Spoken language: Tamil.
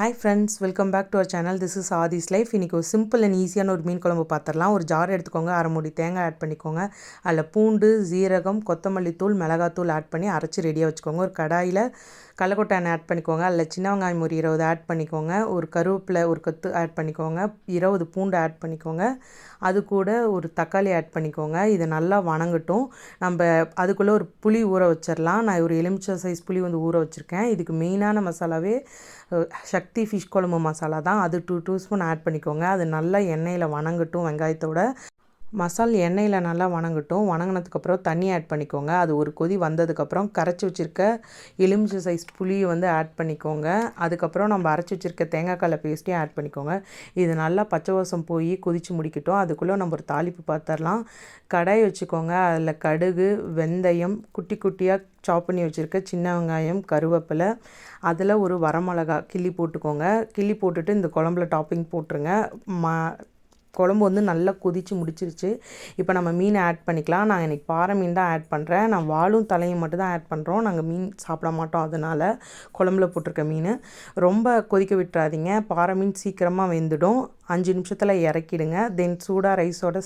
Hi friends, welcome back to our channel. This is Aadhi's life. இன்றைக்கி ஒரு சிம்பிள் அண்ட் ஈஸியான ஒரு மீன் குழம்பு பார்த்துடலாம். ஒரு ஜார் எடுத்துக்கோங்க, அரை மூடி தேங்காய் ஆட் பண்ணிக்கோங்க. அதில் பூண்டு, ஜீரகம், கொத்தமல்லி தூள், மிளகாத்தூள் ஆட் பண்ணி அரைச்சி ரெடியாக வச்சுக்கோங்க. ஒரு கடாயில் கடலக்கொட்டை எண்ணெய் ஆட் பண்ணிக்கோங்க. அதில் சின்ன வெங்காயம் ஒரு 20 ஆட் பண்ணிக்கோங்க. ஒரு கருவேப்பிலை ஒரு கொத்து ஆட் பண்ணிக்கோங்க. 20 பூண்டு ஆட் பண்ணிக்கோங்க. அது கூட ஒரு தக்காளி ஆட் பண்ணிக்கோங்க. இதை நல்லா வணங்கட்டும். நம்ம அதுக்குள்ளே ஒரு புளி ஊற வச்சிடலாம். நான் ஒரு எலுமிச்சை சைஸ் புளி ஊற வச்சுருக்கேன். இதுக்கு மெயினான மசாலாவே சக்தி ஃபிஷ் குழம்பு மசாலா தான். அது 2 டீஸ்பூன் ஆட் பண்ணிக்கோங்க. அது நல்லா எண்ணெயில் வணங்கட்டும். வெங்காயத்தோட மசால் எண்ணெயில் நல்லா வணங்கட்டும். வணங்கினதுக்கப்புறம் தண்ணி ஆட் பண்ணிக்கோங்க. அது ஒரு கொதி வந்ததுக்கப்புறம் கரைச்சி வச்சுருக்க எலுமிச்சை சைஸ் புளியை ஆட் பண்ணிக்கோங்க. அதுக்கப்புறம் நம்ம அரைச்சி வச்சுருக்க தேங்காய்க்கால பேஸ்ட்டையும் ஆட் பண்ணிக்கோங்க. இது நல்லா பச்சை வாசம் போய் கொதித்து முடிக்கட்டும். அதுக்குள்ளே நம்ம ஒரு தாளிப்பு பார்த்துடலாம். கடாய் வச்சுக்கோங்க. அதில் கடுகு, வெந்தயம், குட்டி குட்டியாக சாப் பண்ணி வச்சுருக்க சின்ன வெங்காயம், கருவேப்பிலை, அதில் ஒரு வரமிளகா கிள்ளி போட்டுக்கோங்க. கிள்ளி போட்டுட்டு இந்த குழம்புல டாப்பிங் போட்டுருங்க. குழம்பு நல்லா கொதித்து முடிச்சிருச்சு. இப்போ நம்ம மீனை ஆட் பண்ணிக்கலாம். நான் இன்றைக்கி பாறை மீன் தான் ஆட் பண்ணுறேன். நான் வாலும் தலையும் மட்டும் தான் ஆட் பண்ணுறோம். நாங்கள் மீன் சாப்பிட மாட்டோம். அதனால் குழம்புல போட்டிருக்க மீன் ரொம்ப கொதிக்க விட்டுறாதீங்க. பாறை மீன் சீக்கிரமாக வெந்துடும். 5 நிமிஷத்தில் இறக்கிடுங்க. தென் சூடாக ரைஸோட